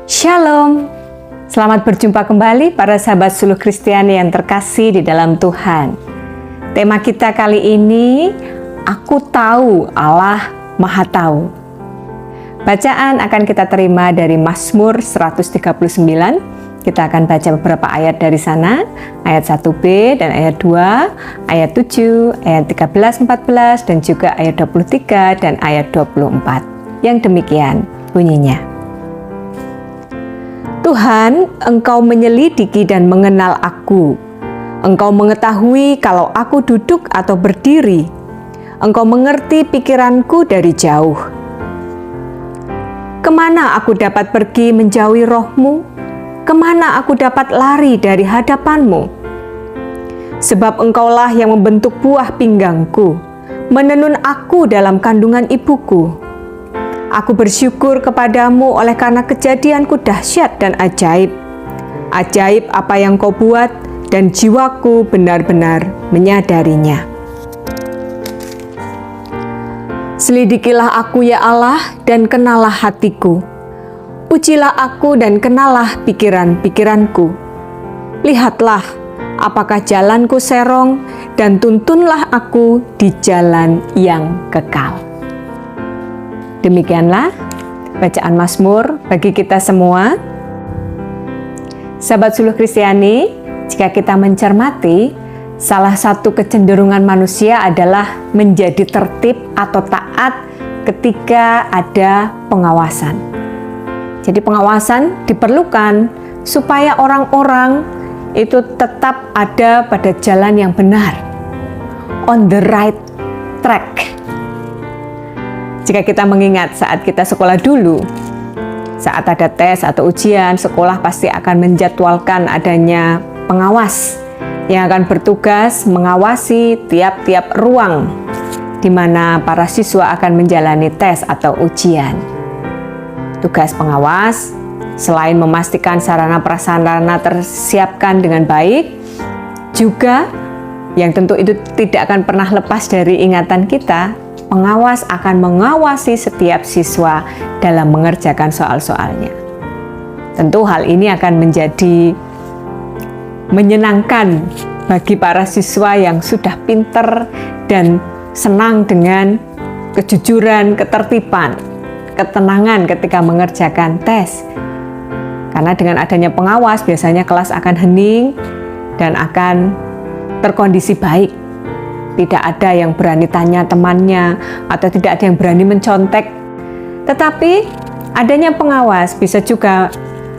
Shalom, selamat berjumpa kembali para sahabat suluh Kristiani yang terkasih di dalam Tuhan. Tema kita kali ini, Aku Tahu Allah Maha Tahu. Bacaan akan kita terima dari Mazmur 139. Kita akan baca beberapa ayat dari sana, ayat 1b dan ayat 2, ayat 7, ayat 13, 14, dan juga ayat 23 dan ayat 24. Yang demikian bunyinya. Tuhan, Engkau menyelidiki dan mengenal aku. Engkau mengetahui kalau aku duduk atau berdiri. Engkau mengerti pikiranku dari jauh. Kemana aku dapat pergi menjauhi roh-Mu? Kemana aku dapat lari dari hadapan-Mu? Sebab Engkaulah yang membentuk buah pinggangku, menenun aku dalam kandungan ibuku. Aku bersyukur kepadamu oleh karena kejadianku dahsyat dan ajaib. Ajaib apa yang Kau buat, dan jiwaku benar-benar menyadarinya. Selidikilah aku ya Allah, dan kenalah hatiku. Ujilah aku dan kenalah pikiran-pikiranku. Lihatlah, apakah jalanku serong, dan tuntunlah aku di jalan yang kekal. Demikianlah bacaan Mazmur bagi kita semua. Sahabat suluh Kristiani, jika kita mencermati, salah satu kecenderungan manusia adalah menjadi tertib atau taat ketika ada pengawasan. Jadi pengawasan diperlukan supaya orang-orang itu tetap ada pada jalan yang benar, on the right track. Jika kita mengingat saat kita sekolah dulu, saat ada tes atau ujian, sekolah pasti akan menjadwalkan adanya pengawas yang akan bertugas mengawasi tiap-tiap ruang di mana para siswa akan menjalani tes atau ujian. Tugas pengawas, selain memastikan sarana prasarana tersiapkan dengan baik, juga yang tentu itu tidak akan pernah lepas dari ingatan kita, pengawas akan mengawasi setiap siswa dalam mengerjakan soal-soalnya. Tentu hal ini akan menjadi menyenangkan bagi para siswa yang sudah pinter dan senang dengan kejujuran, ketertiban, ketenangan ketika mengerjakan tes. Karena dengan adanya pengawas, biasanya kelas akan hening dan akan terkondisi baik. Tidak ada yang berani tanya temannya, atau tidak ada yang berani mencontek. Tetapi adanya pengawas bisa juga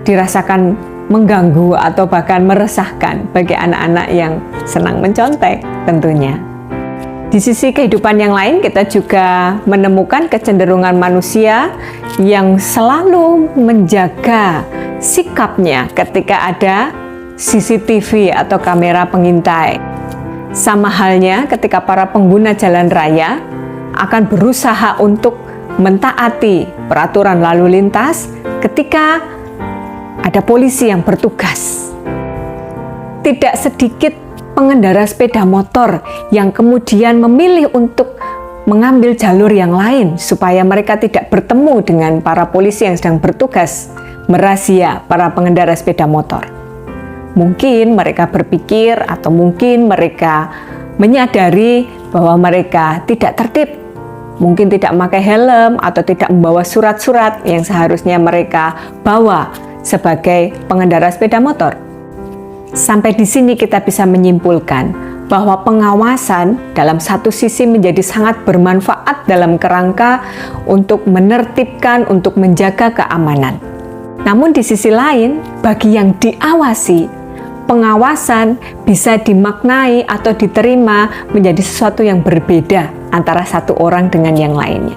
dirasakan mengganggu atau bahkan meresahkan bagi anak-anak yang senang mencontek tentunya. Di sisi kehidupan yang lain, kita juga menemukan kecenderungan manusia yang selalu menjaga sikapnya ketika ada CCTV atau kamera pengintai. Sama halnya ketika para pengguna jalan raya akan berusaha untuk mentaati peraturan lalu lintas ketika ada polisi yang bertugas. Tidak sedikit pengendara sepeda motor yang kemudian memilih untuk mengambil jalur yang lain supaya mereka tidak bertemu dengan para polisi yang sedang bertugas merazia para pengendara sepeda motor. Mungkin mereka berpikir atau mungkin mereka menyadari bahwa mereka tidak tertib, mungkin tidak memakai helm atau tidak membawa surat-surat yang seharusnya mereka bawa sebagai pengendara sepeda motor. Sampai di sini kita bisa menyimpulkan bahwa pengawasan dalam satu sisi menjadi sangat bermanfaat dalam kerangka untuk menertibkan, untuk menjaga keamanan. Namun di sisi lain, bagi yang diawasi, pengawasan bisa dimaknai atau diterima menjadi sesuatu yang berbeda antara satu orang dengan yang lainnya.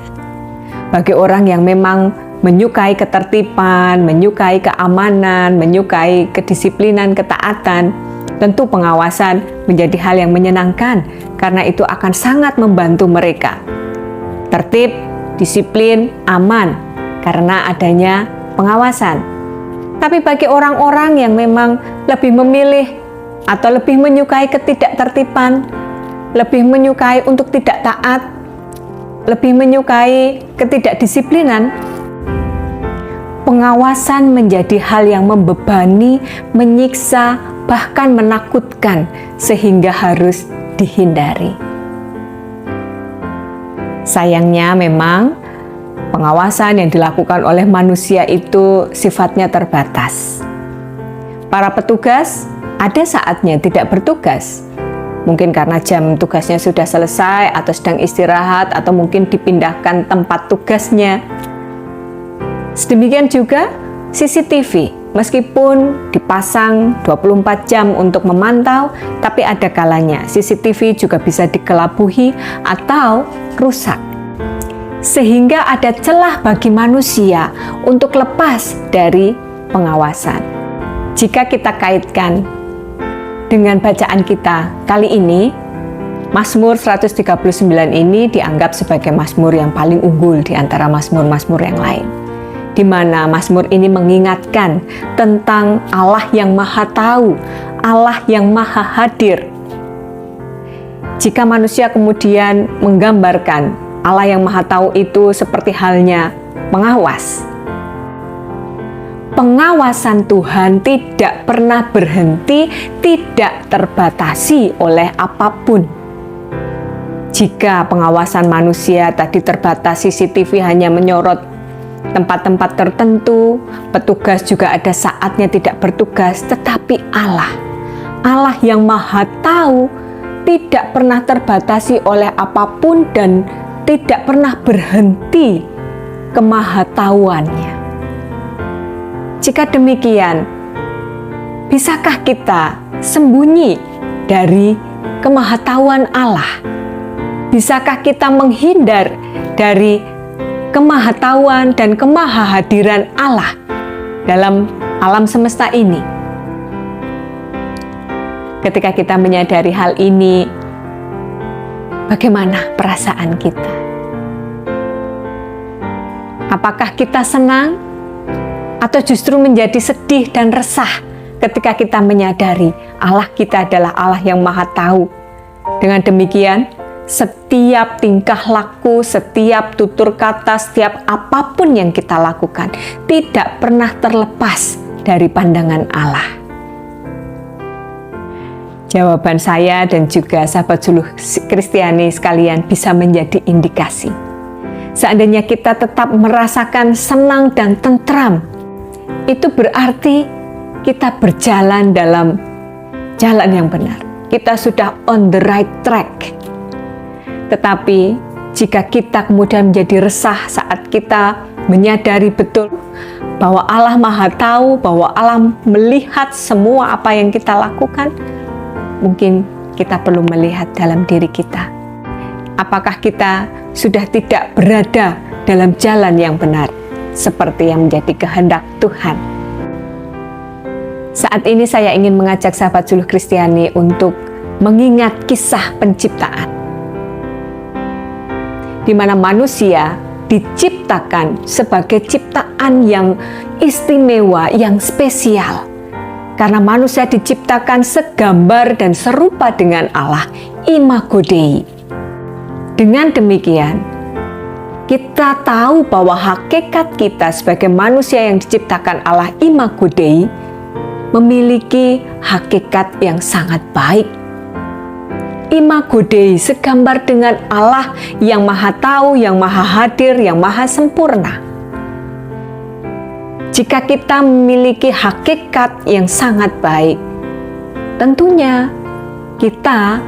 Bagi orang yang memang menyukai ketertiban, menyukai keamanan, menyukai kedisiplinan, ketaatan, tentu pengawasan menjadi hal yang menyenangkan karena itu akan sangat membantu mereka. Tertib, disiplin, aman karena adanya pengawasan. Tapi bagi orang-orang yang memang lebih memilih atau lebih menyukai ketidaktertiban, lebih menyukai untuk tidak taat, lebih menyukai ketidakdisiplinan, pengawasan menjadi hal yang membebani, menyiksa, bahkan menakutkan, sehingga harus dihindari. Sayangnya memang pengawasan yang dilakukan oleh manusia itu sifatnya terbatas. Para petugas ada saatnya tidak bertugas. Mungkin karena jam tugasnya sudah selesai atau sedang istirahat atau mungkin dipindahkan tempat tugasnya. Sedemikian juga CCTV, meskipun dipasang 24 jam untuk memantau, tapi ada kalanya CCTV juga bisa dikelabuhi atau rusak. Sehingga ada celah bagi manusia untuk lepas dari pengawasan. Jika kita kaitkan dengan bacaan kita kali ini, Mazmur 139 ini dianggap sebagai mazmur yang paling unggul di antara mazmur-mazmur yang lain, di mana mazmur ini mengingatkan tentang Allah yang Maha Tahu, Allah yang Maha Hadir. Jika manusia kemudian menggambarkan Allah yang Maha Tahu itu seperti halnya pengawas, pengawasan Tuhan tidak pernah berhenti, tidak terbatasi oleh apapun. Jika pengawasan manusia tadi terbatas, CCTV hanya menyorot tempat-tempat tertentu, petugas juga ada saatnya tidak bertugas, tetapi Allah yang Maha Tahu tidak pernah terbatasi oleh apapun dan tidak pernah berhenti kemahatauannya. Jika demikian, bisakah kita sembunyi dari kemahatauan Allah? Bisakah kita menghindar dari kemahatauan dan kemahahadiran Allah dalam alam semesta ini? Ketika kita menyadari hal ini, bagaimana perasaan kita? Apakah kita senang? Atau justru menjadi sedih dan resah ketika kita menyadari Allah kita adalah Allah yang Maha Tahu. Dengan demikian, setiap tingkah laku, setiap tutur kata, setiap apapun yang kita lakukan tidak pernah terlepas dari pandangan Allah. Jawaban saya dan juga sahabat suluh Kristiani sekalian bisa menjadi indikasi. Seandainya kita tetap merasakan senang dan tentram, itu berarti kita berjalan dalam jalan yang benar. Kita sudah on the right track. Tetapi jika kita kemudian menjadi resah saat kita menyadari betul bahwa Allah Maha Tahu, bahwa Allah melihat semua apa yang kita lakukan, mungkin kita perlu melihat dalam diri kita. Apakah kita sudah tidak berada dalam jalan yang benar, seperti yang menjadi kehendak Tuhan? Saat ini saya ingin mengajak sahabat suluh Kristiani untuk mengingat kisah penciptaan, di mana manusia diciptakan sebagai ciptaan yang istimewa, yang spesial. Karena manusia diciptakan segambar dan serupa dengan Allah, Imago Dei. Dengan demikian, kita tahu bahwa hakikat kita sebagai manusia yang diciptakan Allah Imago Dei memiliki hakikat yang sangat baik. Imago Dei segambar dengan Allah yang Maha Tahu, yang Maha Hadir, yang Maha Sempurna. Jika kita memiliki hakikat yang sangat baik, tentunya kita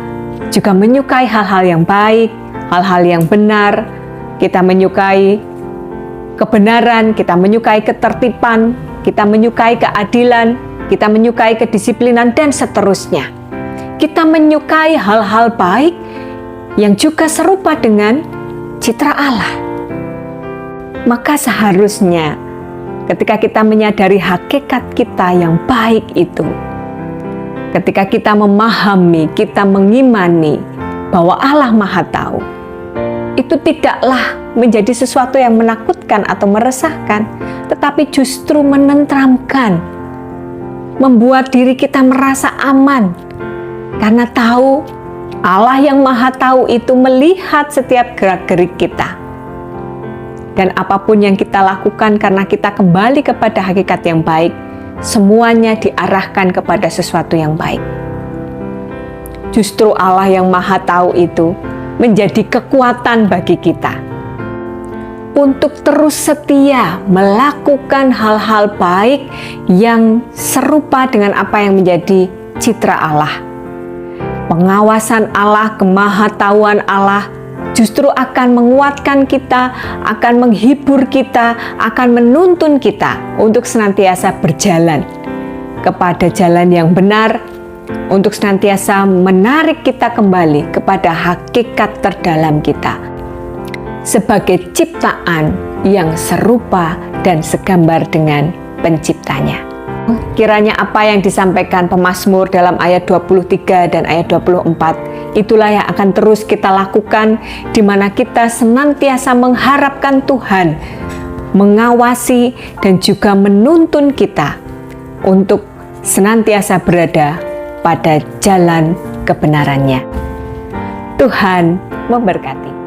juga menyukai hal-hal yang baik, hal-hal yang benar. Kita menyukai kebenaran, kita menyukai ketertiban, kita menyukai keadilan, kita menyukai kedisiplinan, dan seterusnya. Kita menyukai hal-hal baik yang juga serupa dengan citra Allah. Maka seharusnya ketika kita menyadari hakikat kita yang baik itu, ketika kita memahami, kita mengimani bahwa Allah Maha Tahu, itu tidaklah menjadi sesuatu yang menakutkan atau meresahkan, tetapi justru menenteramkan, membuat diri kita merasa aman, karena tahu Allah yang Maha Tahu itu melihat setiap gerak-gerik kita. Dan apapun yang kita lakukan karena kita kembali kepada hakikat yang baik, semuanya diarahkan kepada sesuatu yang baik. Justru Allah yang Maha Tahu itu menjadi kekuatan bagi kita untuk terus setia melakukan hal-hal baik yang serupa dengan apa yang menjadi citra Allah. Pengawasan Allah, kemahatauan Allah justru akan menguatkan kita, akan menghibur kita, akan menuntun kita untuk senantiasa berjalan kepada jalan yang benar, untuk senantiasa menarik kita kembali kepada hakikat terdalam kita sebagai ciptaan yang serupa dan segambar dengan penciptanya. Kiranya apa yang disampaikan pemazmur dalam ayat 23 dan ayat 24 itulah yang akan terus kita lakukan, di mana kita senantiasa mengharapkan Tuhan mengawasi dan juga menuntun kita untuk senantiasa berada pada jalan kebenarannya. Tuhan memberkati.